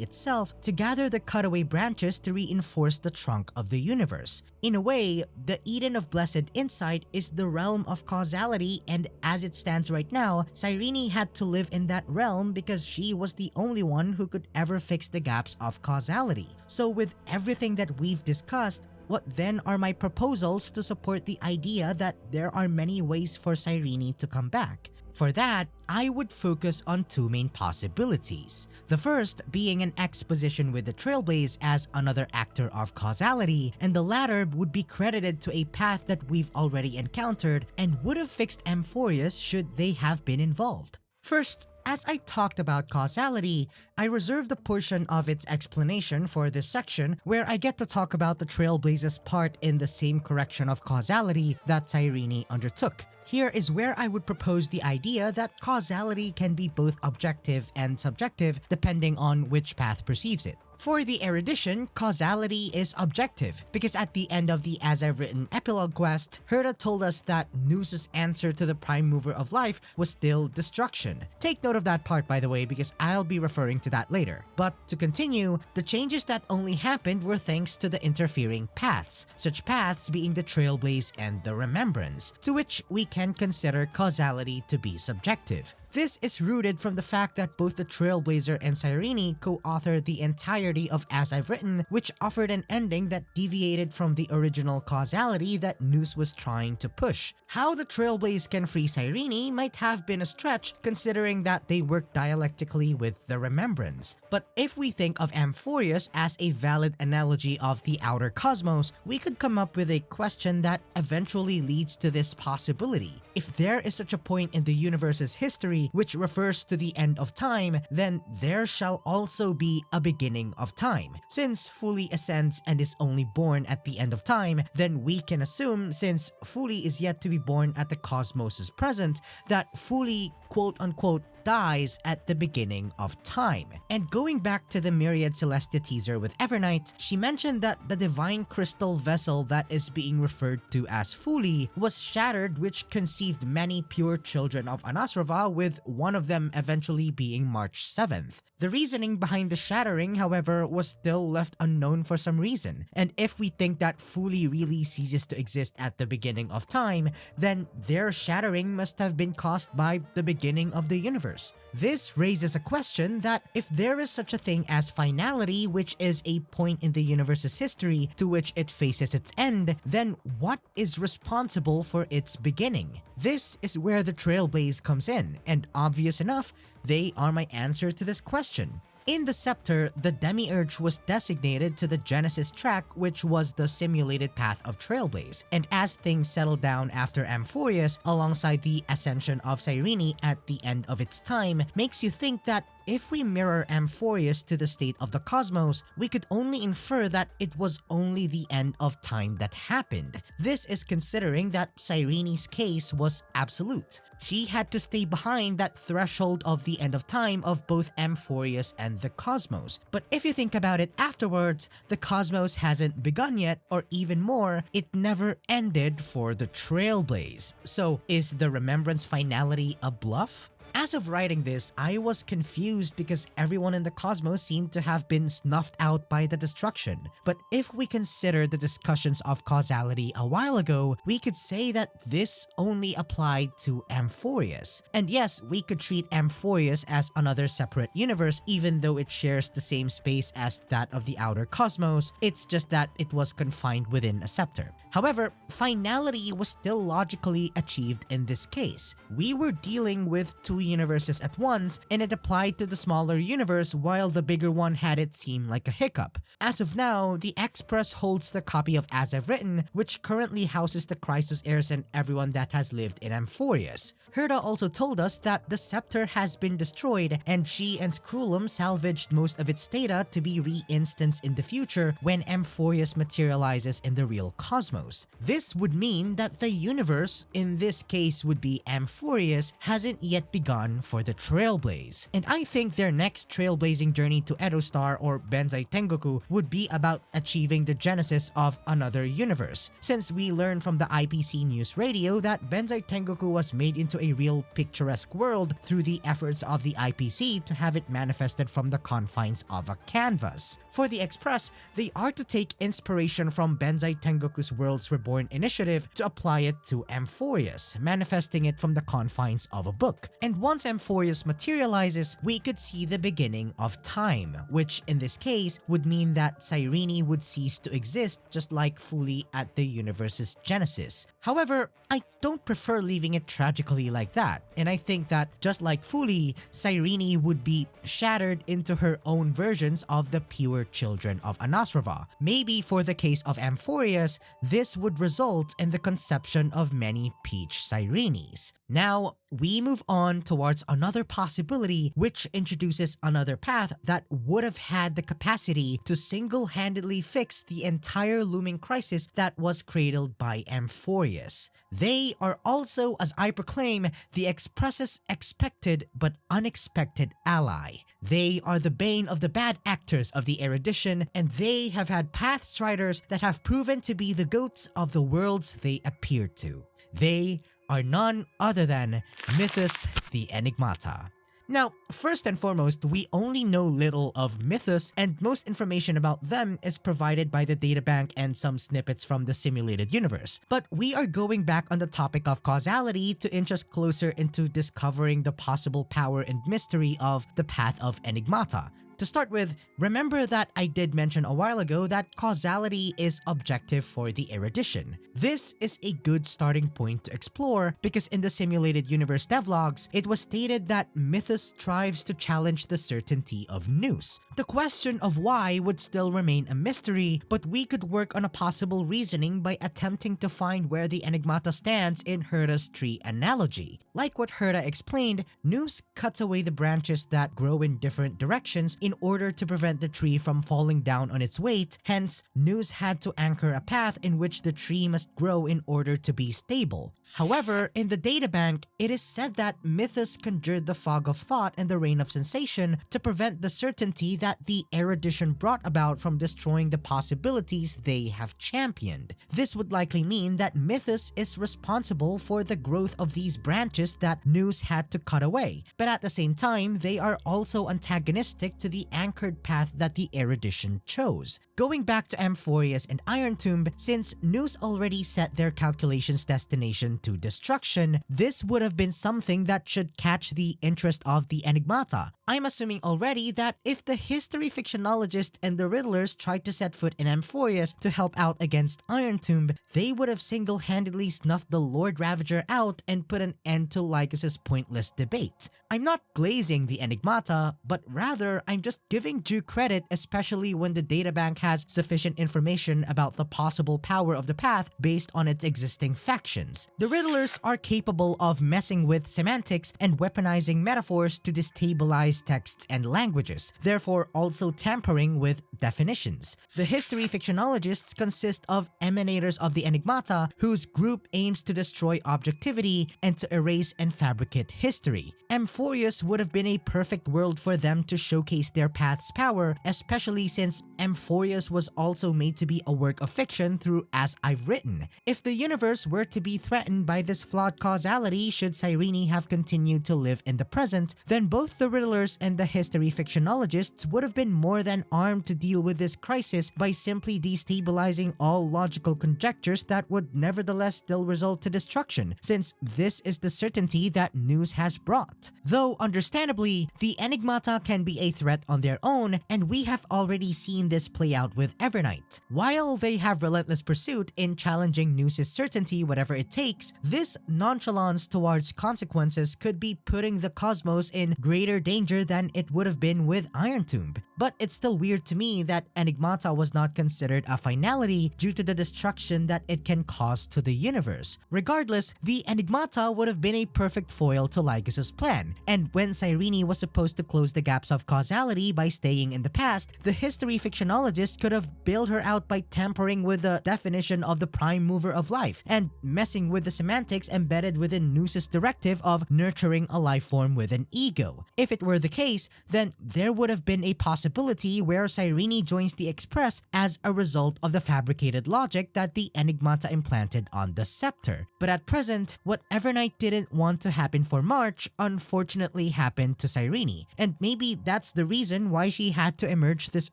itself to gather the cutaway branches to reinforce the trunk of the universe. In a way, the Eden of Blessed Insight is the realm of causality, and as it stands right now, Cyrene had to live in that realm because she was the only one who could ever fix the gaps of causality. So with everything that we've discussed, what then are my proposals to support the idea that there are many ways for Cyrene to come back? For that, I would focus on two main possibilities. The first being an exposition with the Trailblaze as another actor of causality, and the latter would be credited to a path that we've already encountered and would have fixed Amphoreus should they have been involved. First, as I talked about causality, I reserved a portion of its explanation for this section where I get to talk about the Trailblaze's part in the same correction of causality that Cyrene undertook. Here is where I would propose the idea that causality can be both objective and subjective depending on which path perceives it. For the erudition, causality is objective, because at the end of the As I've Written epilogue quest, Herta told us that Nous's answer to the prime mover of life was still destruction. Take note of that part, by the way, because I'll be referring to that later. But to continue, the changes that only happened were thanks to the interfering paths, such paths being the Trailblaze and the Remembrance, to which we can consider causality to be subjective. This is rooted from the fact that both the Trailblazer and Cyrene co-authored the entirety of As I've Written, which offered an ending that deviated from the original causality that Nous was trying to push. How the Trailblaze can free Cyrene might have been a stretch considering that they work dialectically with the Remembrance. But if we think of Amphoreus as a valid analogy of the outer cosmos, we could come up with a question that eventually leads to this possibility. If there is such a point in the universe's history which refers to the end of time, then there shall also be a beginning of time. Since Fuli ascends and is only born at the end of time, then we can assume, since Fuli is yet to be born at the cosmos's present, that Fuli quote-unquote dies at the beginning of time. And going back to the Myriad Celestia teaser with Evernight, she mentioned that the divine crystal vessel that is being referred to as Fuli was shattered, which conceived many pure children of Anasrava, with one of them eventually being March 7th. The reasoning behind the shattering, however, was still left unknown for some reason, and if we think that Fuli really ceases to exist at the beginning of time, then their shattering must have been caused by the beginning of the universe. This raises a question that if there is such a thing as finality, which is a point in the universe's history to which it faces its end, then what is responsible for its beginning? This is where the Trailblaze comes in, and obvious enough, they are my answer to this question. In the Scepter, the Demiurge was designated to the Genesis track, which was the simulated path of Trailblaze, and as things settled down after Amphoreus, alongside the ascension of Cyrene at the end of its time, makes you think that if we mirror Amphoreus to the state of the cosmos, we could only infer that it was only the end of time that happened. This is considering that Cyrene's case was absolute. She had to stay behind that threshold of the end of time of both Amphoreus and the cosmos. But if you think about it afterwards, the cosmos hasn't begun yet, or even more, it never ended for the Trailblaze. So is the remembrance finality a bluff? As of writing this, I was confused because everyone in the cosmos seemed to have been snuffed out by the destruction. But if we consider the discussions of causality a while ago, we could say that this only applied to Amphoreus. And yes, we could treat Amphoreus as another separate universe even though it shares the same space as that of the outer cosmos, it's just that it was confined within a scepter. However, finality was still logically achieved in this case. We were dealing with two universes at once, and it applied to the smaller universe while the bigger one had it seem like a hiccup. As of now, the Express holds the copy of As I've Written, which currently houses the Chrysos heirs and everyone that has lived in Amphoreus. Herta also told us that the Scepter has been destroyed, and she and Scrulum salvaged most of its data to be re-instanced in the future when Amphoreus materializes in the real cosmos. This would mean that the universe, in this case would be Amphoreus, hasn't yet begun for the Trailblaze. And I think their next trailblazing journey to Edostar or Benzai Tengoku would be about achieving the genesis of another universe, since we learned from the IPC News Radio that Benzai Tengoku was made into a real picturesque world through the efforts of the IPC to have it manifested from the confines of a canvas. For the Express, they are to take inspiration from Benzai Tengoku's Worlds Reborn initiative to apply it to Amphoreus, manifesting it from the confines of a book. And once Amphoreus materializes, we could see the beginning of time, which in this case would mean that Cyrene would cease to exist just like Fuli at the universe's genesis. However, I don't prefer leaving it tragically like that, and I think that just like Fuli, Cyrene would be shattered into her own versions of the pure children of Anasrava. Maybe for the case of Amphoreus, this would result in the conception of many Peach Cyrenes. Now, we move on towards another possibility which introduces another path that would have had the capacity to single-handedly fix the entire looming crisis that was cradled by Amphoreus. They are also, as I proclaim, the Express's expected but unexpected ally. They are the bane of the bad actors of the erudition, and they have had Pathstriders that have proven to be the goats of the worlds they appear to. They are none other than Mythos the Enigmata. Now, first and foremost, we only know little of Mythos, and most information about them is provided by the databank and some snippets from the simulated universe. But we are going back on the topic of causality to inch us closer into discovering the possible power and mystery of the Path of Enigmata. To start with, remember that I did mention a while ago that causality is objective for the erudition. This is a good starting point to explore because in the simulated universe devlogs, it was stated that Mythos strives to challenge the certainty of Nous. The question of why would still remain a mystery, but we could work on a possible reasoning by attempting to find where the Enigmata stands in Herta's tree analogy. Like what Herta explained, Nous cuts away the branches that grow in different directions in order to prevent the tree from falling down on its weight. Hence, Nous had to anchor a path in which the tree must grow in order to be stable. However, in the databank, it is said that Mythos conjured the fog of thought and the rain of sensation to prevent the certainty that the erudition brought about from destroying the possibilities they have championed. This would likely mean that Mythos is responsible for the growth of these branches that Nous had to cut away, but at the same time, they are also antagonistic to the anchored path that the erudition chose. Going back to Amphoreus and Iron Tomb, since Nous already set their calculations destination to destruction, this would have been something that should catch the interest of the enigmata. I'm assuming already that if the history fictionologist and the riddlers tried to set foot in Amphoreus to help out against Iron Tomb, they would have single-handedly snuffed the Lord Ravager out and put an end to Lygus's pointless debate. I'm not glazing the enigmata, but rather I'm just giving due credit, especially when the databank has sufficient information about the possible power of the path based on its existing factions. The riddlers are capable of messing with semantics and weaponizing metaphors to destabilize texts and languages, therefore also tampering with definitions. The history fictionologists consist of emanators of the enigmata, whose group aims to destroy objectivity and to erase and fabricate history. Amphoreus would have been a perfect world for them to showcase their path's power, especially since Amphoreus was also made to be a work of fiction through As I've Written. If the universe were to be threatened by this flawed causality should Cyrene have continued to live in the present, then both the riddlers and the history fictionologists would have been more than armed to deal with this crisis by simply destabilizing all logical conjectures that would nevertheless still result to destruction, since this is the certainty that Nous has brought. Though understandably, the enigmata can be a threat on their own, and we have already seen this play out with evernight. While they have relentless pursuit in challenging Nous' certainty whatever it takes, this nonchalance towards consequences could be putting the cosmos in greater danger than it would have been with Iron Tomb. But it's still weird to me that enigmata was not considered a finality due to the destruction that it can cause to the universe. Regardless, the enigmata would have been a perfect foil to Lygus's plan, and when Cyrene was supposed to close the gaps of causality by staying in the past, the history fictionologist could have bailed her out by tampering with the definition of the prime mover of life and messing with the semantics embedded within Nous' directive of nurturing a life form with an ego. If it were the case, then there would have been a possibility where Cyrene joins the Express as a result of the fabricated logic that the enigmata implanted on the scepter. But at present, what Evernight didn't want to happen for March unfortunately happened to Cyrene, and maybe that's the reason why she had to emerge this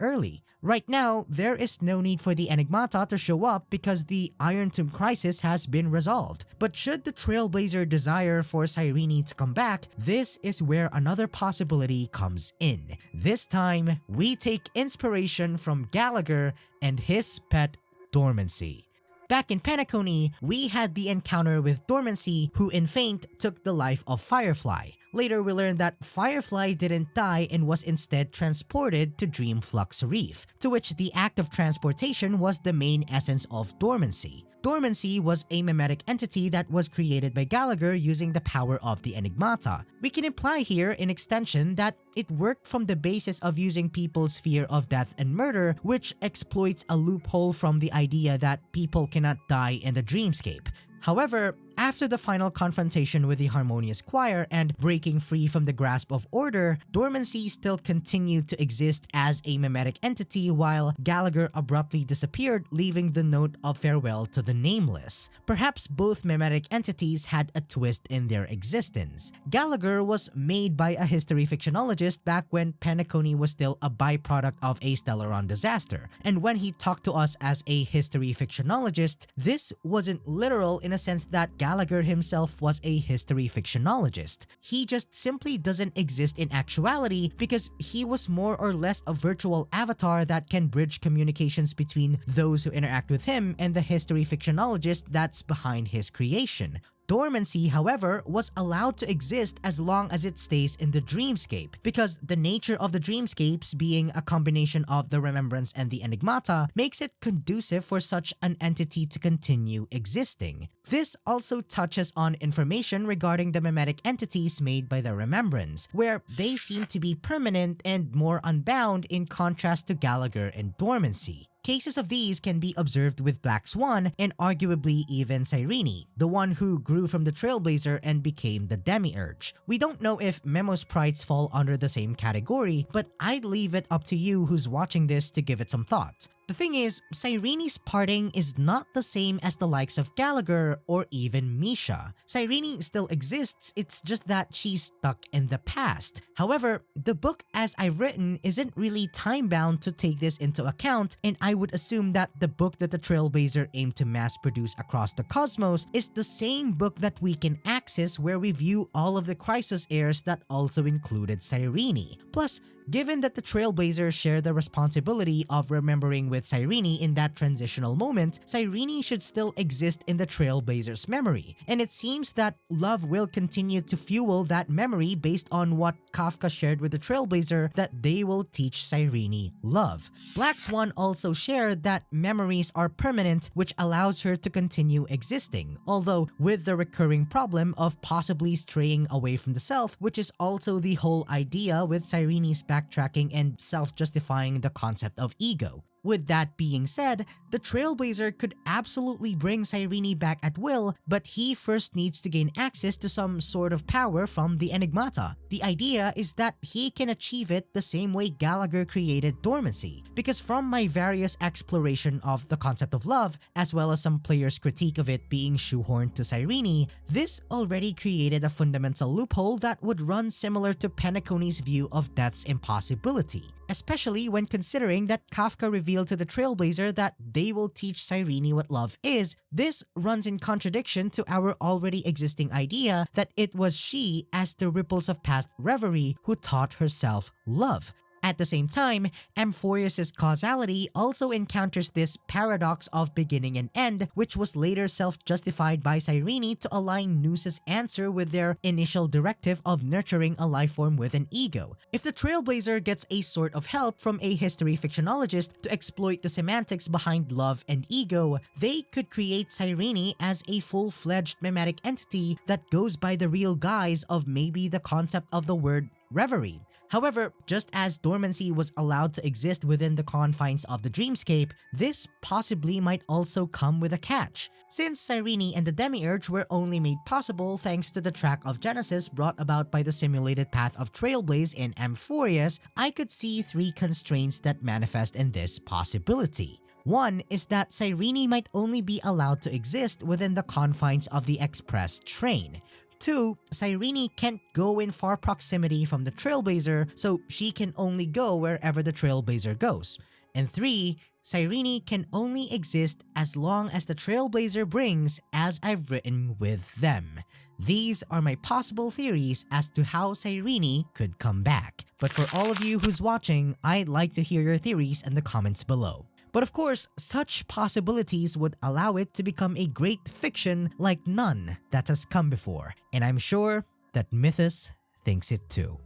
early. Right now, there is no need for the enigmata to show up because the Iron Tomb crisis has been resolved. But should the Trailblazer desire for Cyrene to come back, this is where another possibility comes in. This time, we take inspiration from Gallagher and his pet Dormancy. Back in Penacony, we had the encounter with Dormancy, who in Faint took the life of Firefly. Later we learned that Firefly didn't die and was instead transported to Dreamflux Reef, to which the act of transportation was the main essence of Dormancy. Dormancy was a mimetic entity that was created by Gallagher using the power of the enigmata. We can imply here in extension that it worked from the basis of using people's fear of death and murder, which exploits a loophole from the idea that people cannot die in the dreamscape. However, after the final confrontation with the Harmonious Choir and breaking free from the grasp of order, Dormancy still continued to exist as a mimetic entity while Gallagher abruptly disappeared, leaving the note of farewell to the Nameless. Perhaps both mimetic entities had a twist in their existence. Gallagher was made by a history fictionologist back when Penacony was still a byproduct of a Stellaron disaster, and when he talked to us as a history fictionologist, this wasn't literal in a sense that Gallagher himself was a history fictionologist. He just simply doesn't exist in actuality because he was more or less a virtual avatar that can bridge communications between those who interact with him and the history fictionologist that's behind his creation. Dormancy, however, was allowed to exist as long as it stays in the dreamscape, because the nature of the dreamscapes being a combination of the remembrance and the enigmata makes it conducive for such an entity to continue existing. This also touches on information regarding the mimetic entities made by the remembrance, where they seem to be permanent and more unbound in contrast to Gallagher and Dormancy. Cases of these can be observed with Black Swan and arguably even Cyrene, the one who grew from the Trailblazer and became the Demiurge. We don't know if Memo sprites fall under the same category, but I'd leave it up to you who's watching this to give it some thought. The thing is, Cyrene's parting is not the same as the likes of Gallagher or even Misha. Cyrene still exists, it's just that she's stuck in the past. However, the book as I've written isn't really time-bound to take this into account, and I would assume that the book that the Trailblazer aimed to mass-produce across the cosmos is the same book that we can access where we view all of the Chrysos heirs that also included Cyrene. Plus, given that the Trailblazers share the responsibility of remembering with Cyrene in that transitional moment, Cyrene should still exist in the Trailblazers' memory, and it seems that love will continue to fuel that memory based on what Kafka shared with the Trailblazer that they will teach Cyrene love. Black Swan also shared that memories are permanent, which allows her to continue existing, although with the recurring problem of possibly straying away from the self, which is also the whole idea with Cyrene's backtracking and self-justifying the concept of ego. With that being said, the Trailblazer could absolutely bring Cyrene back at will, but he first needs to gain access to some sort of power from the enigmata. The idea is that he can achieve it the same way Gallagher created Dormancy, because from my various exploration of the concept of love, as well as some players' critique of it being shoehorned to Cyrene, this already created a fundamental loophole that would run similar to Penacony's view of death's impossibility. Especially when considering that Kafka revealed to the Trailblazer that they will teach Cyrene what love is. This runs in contradiction to our already existing idea that it was she, as the ripples of past reverie, who taught herself love. At the same time, Amphoreus' causality also encounters this paradox of beginning and end, which was later self-justified by Cyrene to align Noos's answer with their initial directive of nurturing a lifeform with an ego. If the Trailblazer gets a sort of help from a history fictionologist to exploit the semantics behind love and ego, they could create Cyrene as a full-fledged mimetic entity that goes by the real guise of maybe the concept of the word reverie. However, just as Dormancy was allowed to exist within the confines of the dreamscape, this possibly might also come with a catch. Since Cyrene and the Demiurge were only made possible thanks to the track of Genesis brought about by the simulated path of Trailblaze in Amphoreus, I could see three constraints that manifest in this possibility. One is that Cyrene might only be allowed to exist within the confines of the express train. 2. Cyrene can't go in far proximity from the Trailblazer, so she can only go wherever the Trailblazer goes. And 3. Cyrene can only exist as long as the Trailblazer brings as I've written with them. These are my possible theories as to how Cyrene could come back. But for all of you who's watching, I'd like to hear your theories in the comments below. But of course, such possibilities would allow it to become a great fiction like none that has come before, and I'm sure that Mythos thinks it too.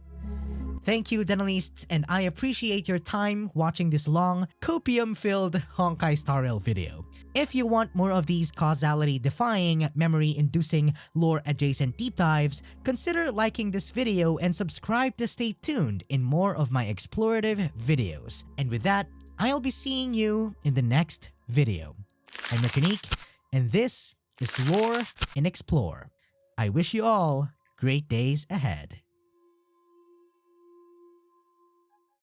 Thank you, Denalists, and I appreciate your time watching this long, copium-filled Honkai Star Rail video. If you want more of these causality-defying, memory-inducing, lore-adjacent deep dives, consider liking this video and subscribe to stay tuned in more of my explorative videos. And with that, I'll be seeing you in the next video. I'm Mechanique, and this is Lore and Explore. I wish you all great days ahead.